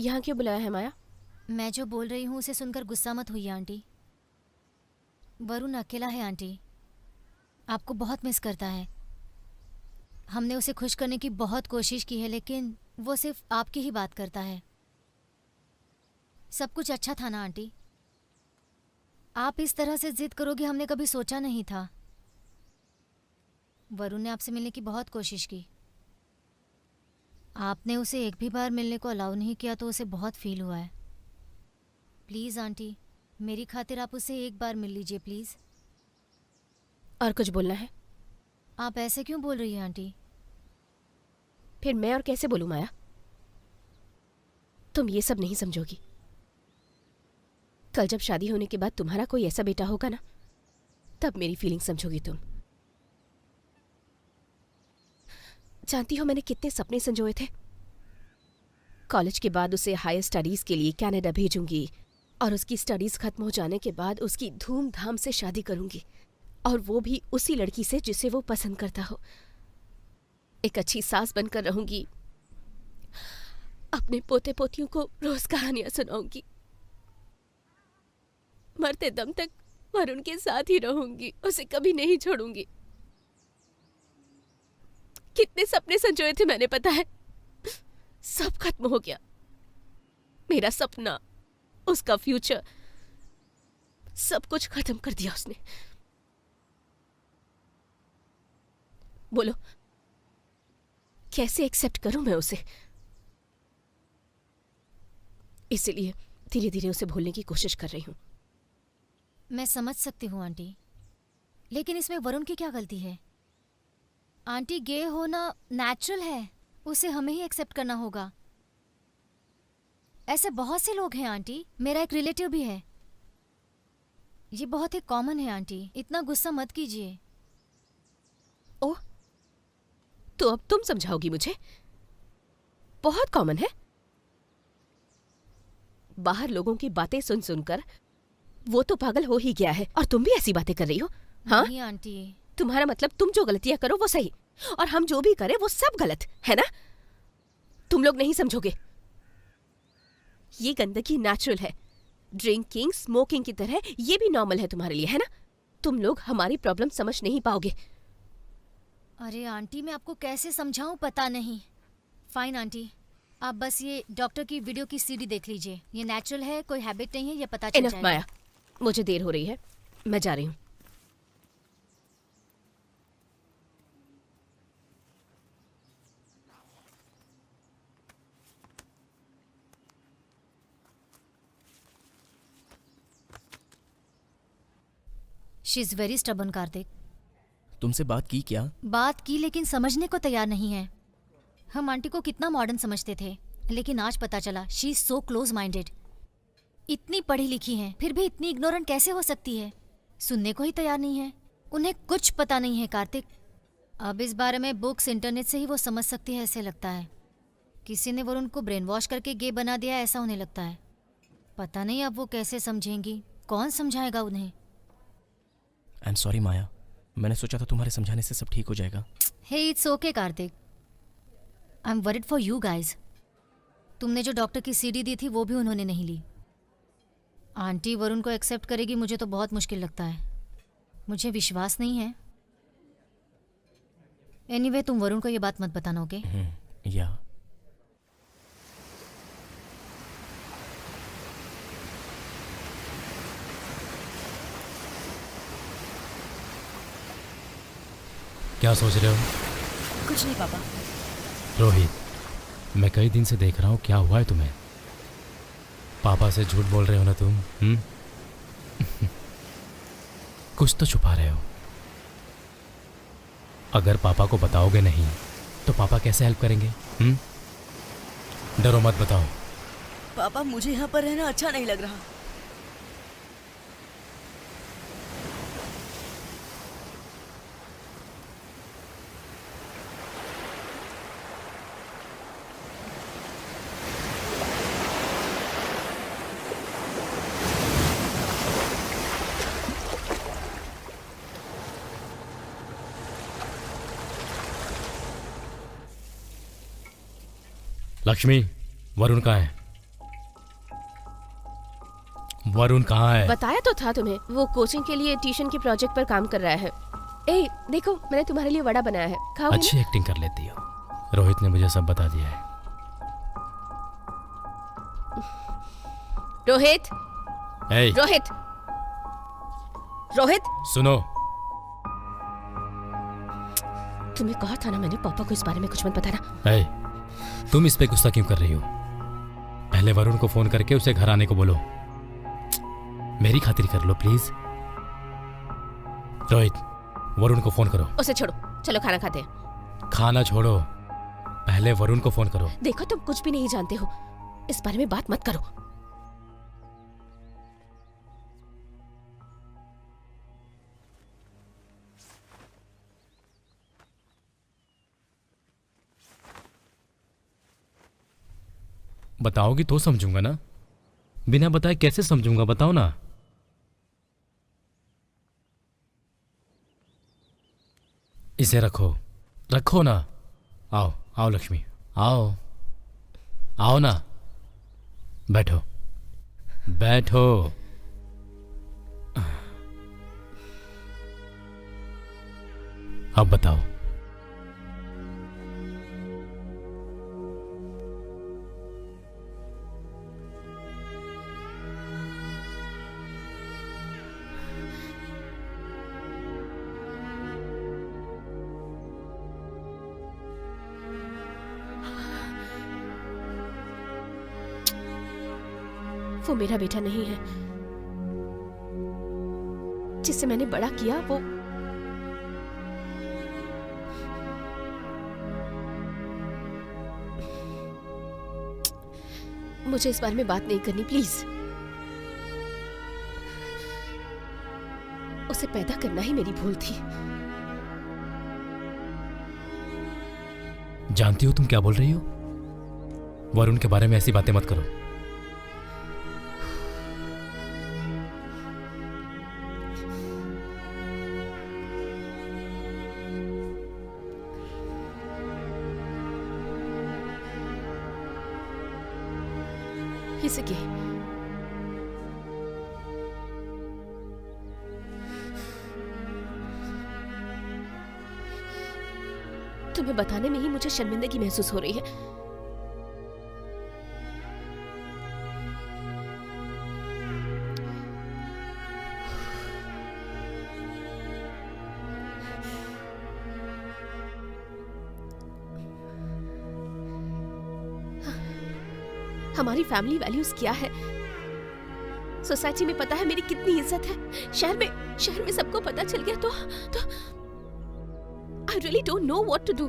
यहाँ क्यों बुलाया है माया? मैं जो बोल रही हूँ उसे सुनकर गुस्सा मत होइए आंटी। वरुण अकेला है आंटी, आपको बहुत मिस करता है। हमने उसे खुश करने की बहुत कोशिश की है, लेकिन वो सिर्फ आपकी ही बात करता है। सब कुछ अच्छा था ना आंटी? आप इस तरह से जिद करोगे हमने कभी सोचा नहीं था। वरुण ने आपसे मिलने की बहुत कोशिश की, आपने उसे एक भी बार मिलने को अलाउ नहीं किया तो उसे बहुत फील हुआ है। प्लीज़ आंटी, मेरी खातिर आप उसे एक बार मिल लीजिए प्लीज़। और कुछ बोलना है? आप ऐसे क्यों बोल रही हैं आंटी? फिर मैं और कैसे बोलूं माया? तुम ये सब नहीं समझोगी। कल जब शादी होने के बाद तुम्हारा कोई ऐसा बेटा होगा ना, तब मेरी फीलिंग समझोगी तुम। जानती हो मैंने कितने सपने संजोए थे। कॉलेज के बाद उसे हायर स्टडीज के लिए कनाडा भेजूंगी और उसकी स्टडीज खत्म हो जाने के बाद उसकी धूमधाम से शादी करूंगी, और वो भी उसी लड़की से जिसे वो पसंद करता हो। एक अच्छी सास बनकर रहूंगी, अपने पोते पोतियों को रोज कहानियां सुनाऊंगी, मरते दम तक वरुण के साथ ही रहूंगी, उसे कभी नहीं छोड़ूंगी। कितने सपने संजोए थे मैंने, पता है? सब खत्म हो गया। मेरा सपना, उसका फ्यूचर, सब कुछ खत्म कर दिया उसने। बोलो कैसे एक्सेप्ट करूं मैं उसे? इसीलिए धीरे धीरे उसे भूलने की कोशिश कर रही हूं। मैं समझ सकती हूँ आंटी, लेकिन इसमें वरुण की क्या गलती है? आंटी, गे होना नेचुरल है, उसे हमें ही एक्सेप्ट करना होगा। ऐसे बहुत से लोग हैं आंटी, मेरा एक रिलेटिव भी है। ये बहुत ही कॉमन है आंटी, इतना गुस्सा मत कीजिए। ओह, तो अब तुम समझाओगी मुझे? बहुत कॉमन है। बाहर लोगों की बातें सुन सुनकर वो तो पागल हो ही गया है, और तुम भी ऐसी बातें कर रही हो? हाँ नहीं आंटी। तुम्हारा मतलब तुम जो गलतियां करो वो सही, और हम जो भी करें वो सब गलत है ना? तुम लोग नहीं समझोगे। ये गंदगी नेचुरल है। ड्रिंकिंग, स्मोकिंग की तरह ये भी नॉर्मल है तुम्हारे लिए, है ना? तुम लोग हमारी प्रॉब्लम समझ नहीं पाओगे। अरे आंटी, मैं आपको कैसे समझाऊं पता नहीं। फाइन आंटी, आप बस ये डॉक्टर की वीडियो की सीडी देख लीजिए। ये नेचुरल है, कोई हैबिट नहीं है, ये पता चल इनफ जाएगा। माया, मुझे देर हो रही है, मैं जा रही हूँ। She is very stubborn Kartik. तुमसे बात की क्या? बात की, लेकिन समझने को तैयार नहीं है। हम आंटी को कितना मॉडर्न समझते थे, लेकिन आज पता चला she is so close minded. इतनी पढ़ी लिखी हैं, फिर भी इतनी इग्नोरेंट कैसे हो सकती है? सुनने को ही तैयार नहीं है। उन्हें कुछ पता नहीं है कार्तिक। अब इस बारे में बुक्स, इंटरनेट से ही वो समझ सकती है ऐसे लगता है। किसी ने वरुण को ब्रेन वॉश करके गे बना दिया ऐसा उन्हें लगता है। पता नहीं अब वो कैसे समझेंगी, कौन समझाएगा उन्हें? आई एम सॉरी माया, मैंने सोचा था तुम्हारे समझाने से सब ठीक हो जाएगा। Hey it's okay Kartik, I am worried for you guys. तुमने जो डॉक्टर की सीडी दी थी वो भी उन्होंने नहीं ली। आंटी वरुण को एक्सेप्ट करेगी मुझे तो बहुत मुश्किल लगता है। मुझे विश्वास नहीं है। एनीवे, तुम वरुण को ये बात मत बताना, ओके? या क्या सोच रहे हो? कुछ नहीं पापा। रोहित, मैं कई दिन से देख रहा हूँ, क्या हुआ है तुम्हें? पापा से झूठ बोल रहे हो ना तुम? कुछ तो छुपा रहे हो। अगर पापा को बताओगे नहीं तो पापा कैसे हेल्प करेंगे? डरो मत, बताओ। पापा, मुझे यहाँ पर रहना अच्छा नहीं लग रहा। लक्ष्मी, वरुण कहाँ है? वरुण कहाँ है? बताया तो था तुम्हें, वो कोचिंग के लिए ट्यूशन के प्रोजेक्ट पर काम कर रहा है। ए देखो, मैंने तुम्हारे लिए वड़ा बनाया है, खाओगे अच्छी एक्टिंग कर लेती हो। रोहित ने मुझे सब बता दिया है। ना? रोहित, ए, रोहित, रोहित, सुनो, तुम्हें कहा था ना मैंने, पापा को इस बारे में कुछ मत बताना। ए, तुम इस पे गुस्सा क्यों कर रही हो? पहले वरुण को फोन करके उसे घर आने को बोलो। मेरी खातिर कर लो प्लीज। रोहित, वरुण को फोन करो। उसे छोड़ो, चलो खाना खाते हैं। खाना छोड़ो, पहले वरुण को फोन करो। देखो तुम कुछ भी नहीं जानते हो, इस बारे में बात मत करो। बताओगी तो समझूंगा ना, बिना बताए कैसे समझूंगा, बताओ ना। इसे रखो, रखो ना। आओ आओ लक्ष्मी, आओ आओ ना, बैठो बैठो। अब बताओ, वो मेरा बेटा नहीं है। जिसे मैंने बड़ा किया वो मुझे इस बारे में बात नहीं करनी प्लीज। उसे पैदा करना ही मेरी भूल थी। जानती हो तुम क्या बोल रही हो? वरुण के बारे में ऐसी बातें मत करो। He's a gay. तुम्हें बताने में ही मुझे शर्मिंदगी महसूस हो रही है। हमारी फैमिली वैल्यूज क्या है? सोसाइटी में पता है मेरी कितनी इज्जत है। शहर में सबको पता चल गया तो I really don't know what to do.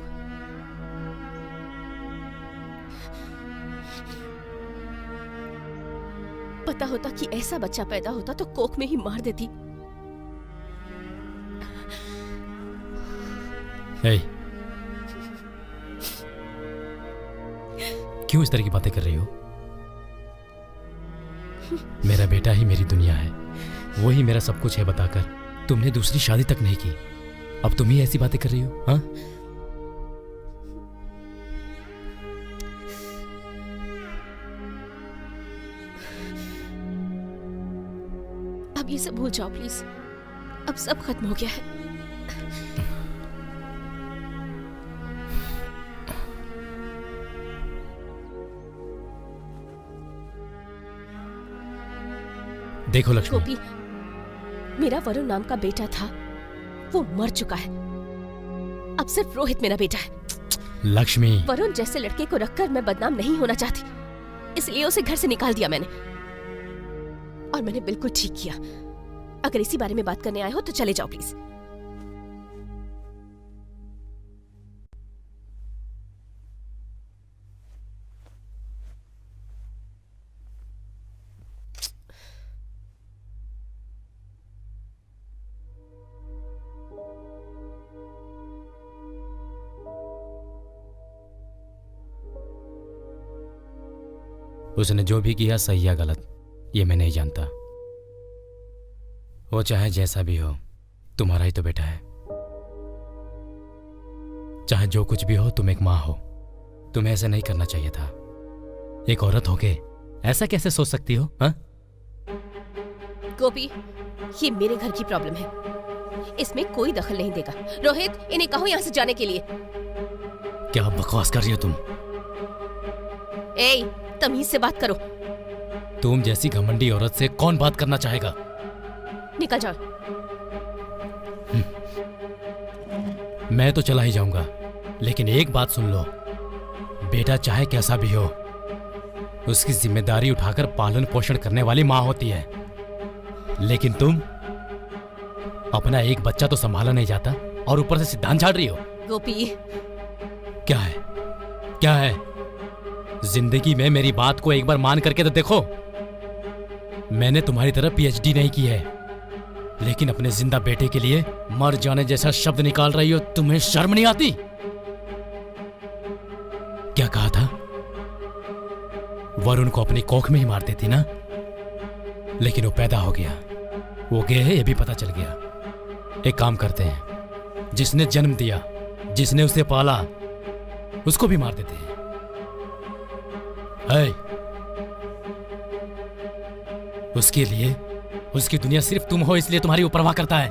पता होता कि ऐसा बच्चा पैदा होता तो कोख में ही मार देती। hey, क्यों इस तरह की बातें कर रही हो? मेरा बेटा ही मेरी दुनिया है, वो ही मेरा सब कुछ है बताकर तुमने दूसरी शादी तक नहीं की। अब तुम ही ऐसी बातें कर रही हो? हाँ, अब ये सब भूल जाओ प्लीज। अब सब खत्म हो गया है। देखो लक्ष्मी, गोपी, मेरा वरुण नाम का बेटा था, वो मर चुका है। अब सिर्फ रोहित मेरा बेटा है। लक्ष्मी, वरुण जैसे लड़के को रखकर मैं बदनाम नहीं होना चाहती, इसलिए उसे घर से निकाल दिया मैंने। और मैंने बिल्कुल ठीक किया। अगर इसी बारे में बात करने आए हो तो चले जाओ प्लीज। उसने जो भी किया सही या गलत ये मैं नहीं जानता। वो चाहे जैसा भी हो, तुम्हारा ही तो बेटा है। चाहे जो कुछ भी हो, तुम एक माँ हो, तुम्हें ऐसा नहीं करना चाहिए था। एक औरत होके ऐसा कैसे सोच सकती हो? हाँ, गोपी, ये मेरे घर की प्रॉब्लम है, इसमें कोई दखल नहीं देगा। रोहित, इन्हें कहो यहाँ से जाने के लिए। क्या बकवास कर रही हो तुम? ए, तमीज से बात करो। तुम जैसी घमंडी औरत से कौन बात करना चाहेगा? निकल जाओ। मैं तो चला ही जाऊंगा, लेकिन एक बात सुन लो, बेटा चाहे कैसा भी हो, उसकी जिम्मेदारी उठाकर पालन पोषण करने वाली माँ होती है। लेकिन तुम अपना एक बच्चा तो संभाला नहीं जाता और ऊपर से सिद्धांत झाड़ रही हो। गोपी, क्या है? क्या है? जिंदगी में मेरी बात को एक बार मान करके तो देखो। मैंने तुम्हारी तरह पीएचडी नहीं की है, लेकिन अपने जिंदा बेटे के लिए मर जाने जैसा शब्द निकाल रही हो। तुम्हें शर्म नहीं आती? क्या कहा था? वरुण को अपनी कोख में ही मार देती ना, लेकिन वो पैदा हो गया, वो गे है ये भी पता चल गया। एक काम करते हैं, जिसने जन्म दिया, जिसने उसे पाला, उसको भी मार देते हैं। है उसके लिए, उसकी दुनिया सिर्फ तुम हो, इसलिए तुम्हारी वो परवाह करता है।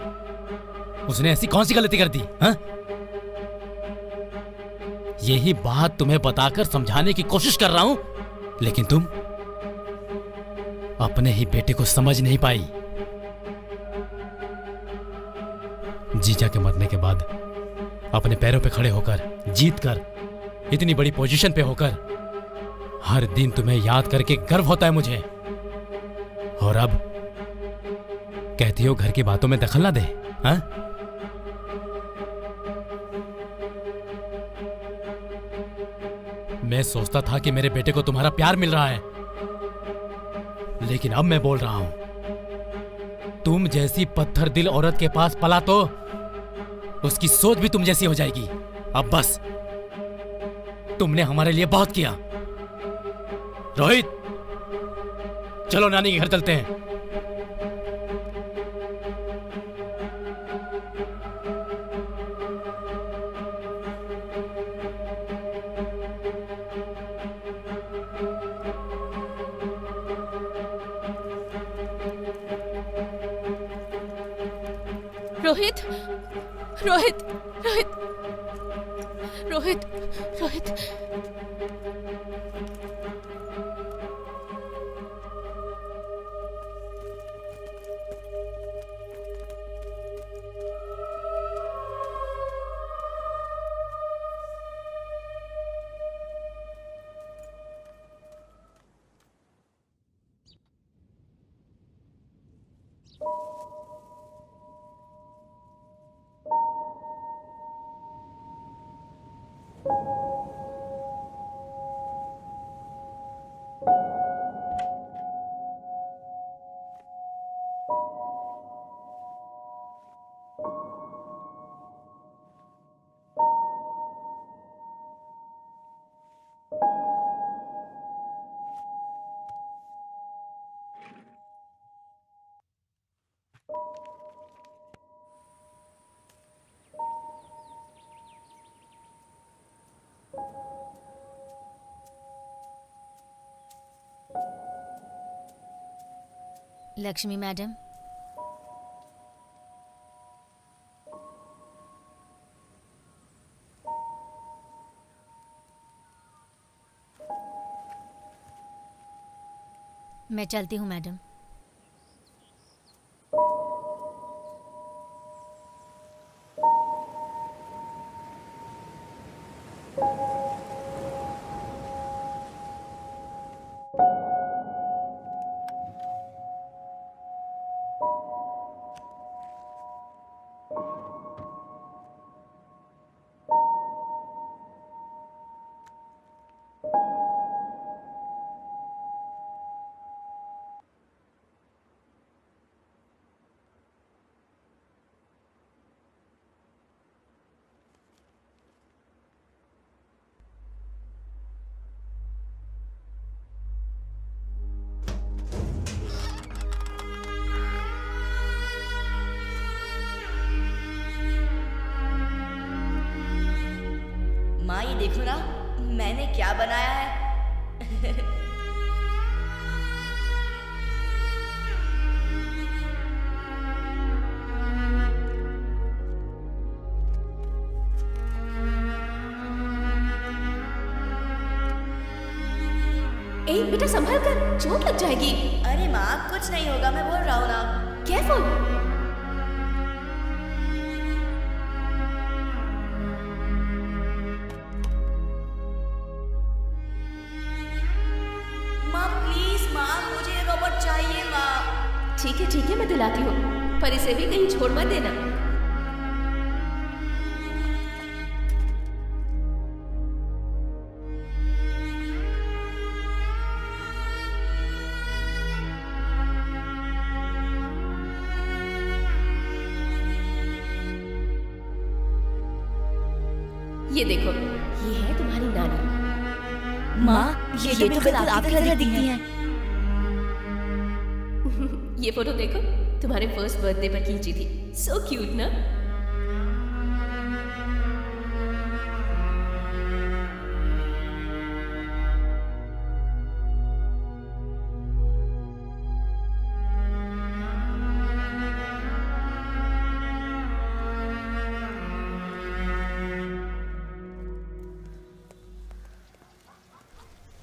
उसने ऐसी कौन सी गलती कर दी? हाँ, यही बात तुम्हें बताकर समझाने की कोशिश कर रहा हूं, लेकिन तुम अपने ही बेटे को समझ नहीं पाई। जीजा के मरने के बाद अपने पैरों पे खड़े होकर, जीत कर, इतनी बड़ी पोजीशन पे होकर, हर दिन तुम्हें याद करके गर्व होता है मुझे। और अब कहती हो घर की बातों में दखल ना दे। हाँ? मैं सोचता था कि मेरे बेटे को तुम्हारा प्यार मिल रहा है, लेकिन अब मैं बोल रहा हूं, तुम जैसी पत्थर दिल औरत के पास पला तो उसकी सोच भी तुम जैसी हो जाएगी। अब बस, तुमने हमारे लिए बहुत किया। रोहित, चलो नानी के घर चलते हैं। रोहित, रोहित, रोहित, रोहित, रोहित। लक्ष्मी मैडम, मैं चलती हूँ मैडम। माँ, ये देखो ना, मैंने क्या बनाया है। ए बेटा संभल कर, चोट लग जाएगी। अरे माँ कुछ नहीं होगा, मैं बोल रहा हूँ ना। केयरफुल। माँ प्लीज माँ, मुझे ये रोबोट चाहिए माँ। ठीक है मैं दिलाती हूँ, पर इसे भी कहीं छोड़ मत देना। ये देखो, ये है तुम्हारी नानी। माँ ये तो बिल्कुल आपकी तरह दिखती हैं। ये फोटो देखो, तुम्हारे फर्स्ट बर्थडे पर खींची थी। सो क्यूट ना।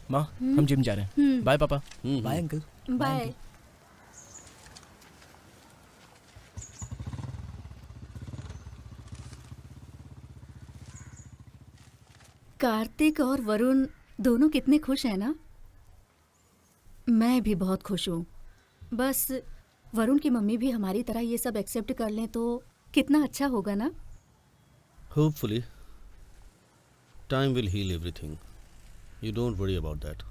माँ हम जिम जा रहे हैं। बाय पापा। Bye uncle. बाय। कार्तिक और वरुण दोनों कितने खुश हैं ना। मैं भी बहुत खुश हूँ। बस वरुण की मम्मी भी हमारी तरह ये सब एक्सेप्ट कर लें तो कितना अच्छा होगा ना। Hopefully, time will heal everything. You don't worry about that.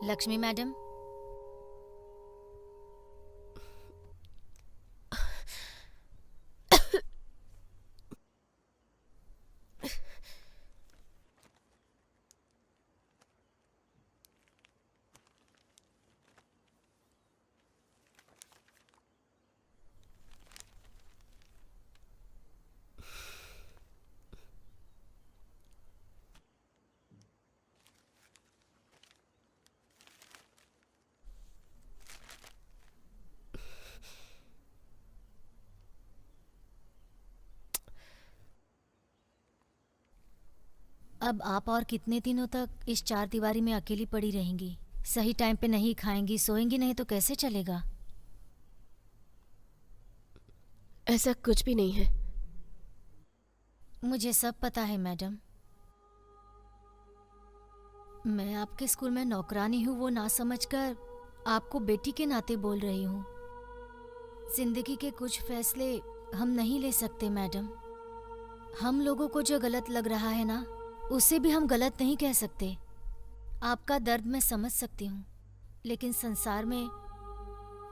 Lakshmi madam, अब आप और कितने दिनों तक इस चार दीवारी में अकेली पड़ी रहेंगी? सही टाइम पे नहीं खाएंगी, सोएंगी नहीं तो कैसे चलेगा? ऐसा कुछ भी नहीं है। मुझे सब पता है मैडम। मैं आपके स्कूल में नौकरानी हूँ वो ना समझकर आपको बेटी के नाते बोल रही हूँ। जिंदगी के कुछ फैसले हम नहीं ले सकते मैडम। हम लोगों को जो गलत लग रहा है ना, उसे भी हम गलत नहीं कह सकते। आपका दर्द मैं समझ सकती हूँ, लेकिन संसार में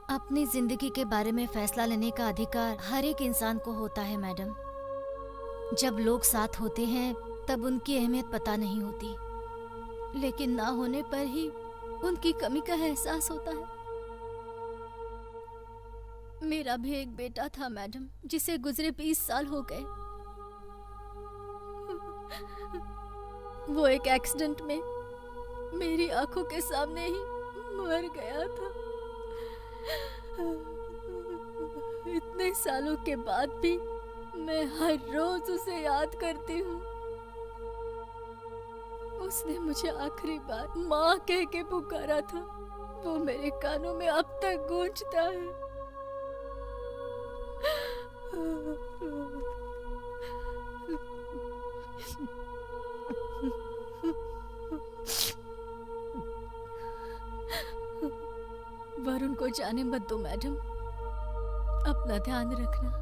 अपनी जिंदगी के बारे में फैसला लेने का अधिकार हर एक इंसान को होता है मैडम। जब लोग साथ होते हैं तब उनकी अहमियत पता नहीं होती, लेकिन ना होने पर ही उनकी कमी का एहसास होता है। मेरा भी एक बेटा था मैडम, जिसे गुजरे 20 साल हो गए। वो एक एक्सीडेंट में मेरी आंखों के सामने ही मर गया था। इतने सालों के बाद भी मैं हर रोज उसे याद करती हूँ। उसने मुझे आखिरी बार माँ कह के पुकारा था, वो मेरे कानों में अब तक गूंजता है। वरुण को जाने मत दो मैडम, अपना ध्यान रखना।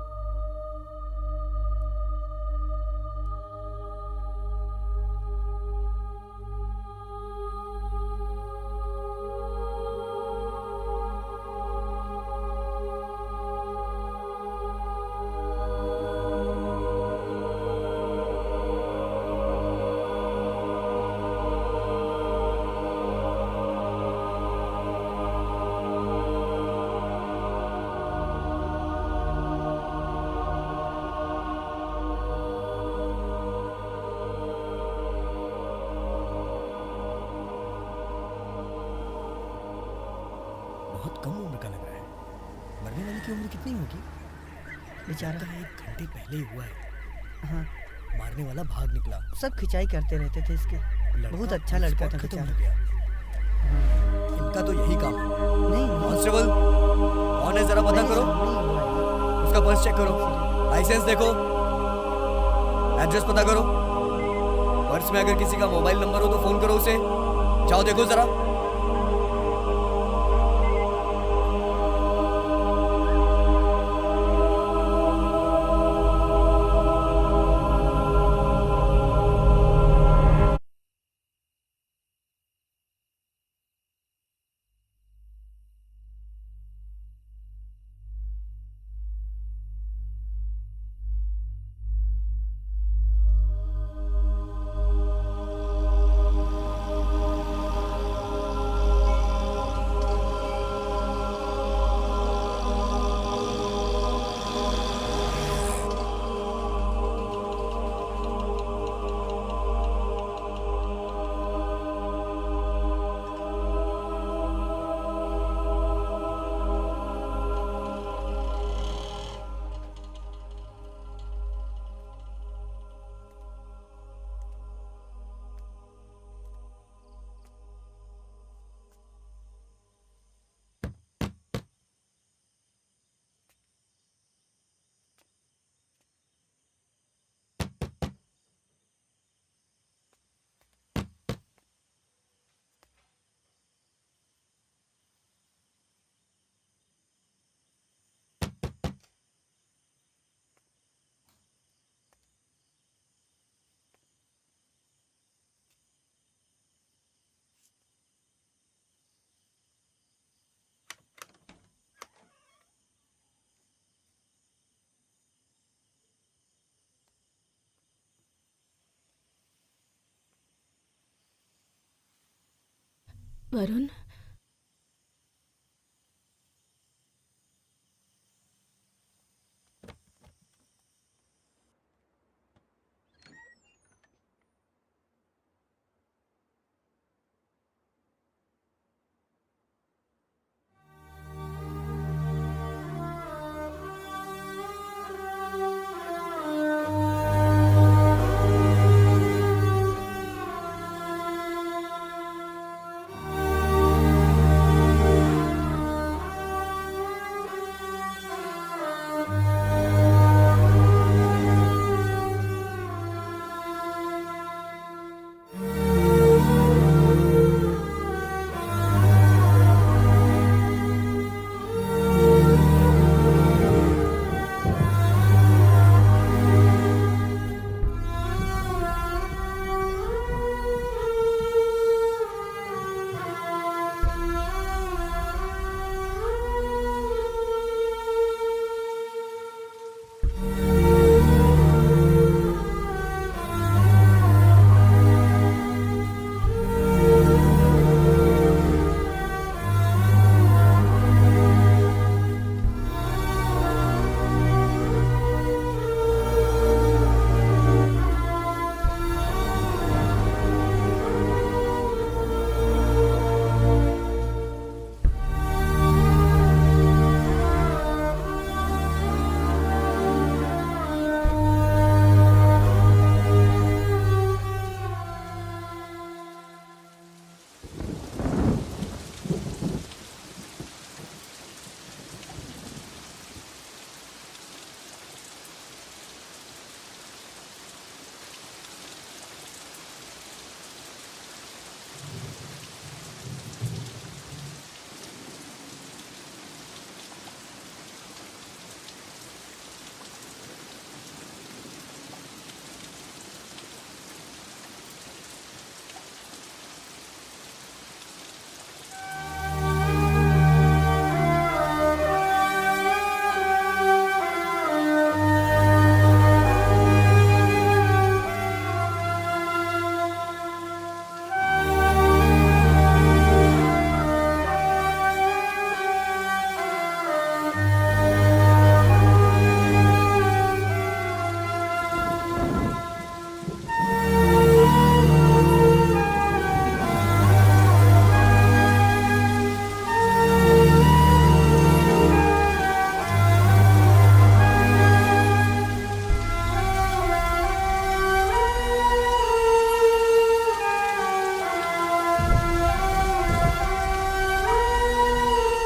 बहुत कम उम्र का लग रहा है। मरने वाले की उम्र कितनी होगी? बेचारा। लगता है 1 घंटे पहले ही हुआ है। हाँ, मारने वाला भाग निकला। सब खिंचाई करते रहते थे इसके। बहुत अच्छा लड़का था खत्म बेचारा। हो गया। इनका तो यही काम है। नहीं कांस्टेबल, कौन है जरा पता करो। उसका पर्स चेक करो, लाइसेंस देखो, एड्रेस पता करो। पर्स में अगर किसी का मोबाइल नंबर हो तो फोन करो उसे। जाओ देखो जरा। वरुण,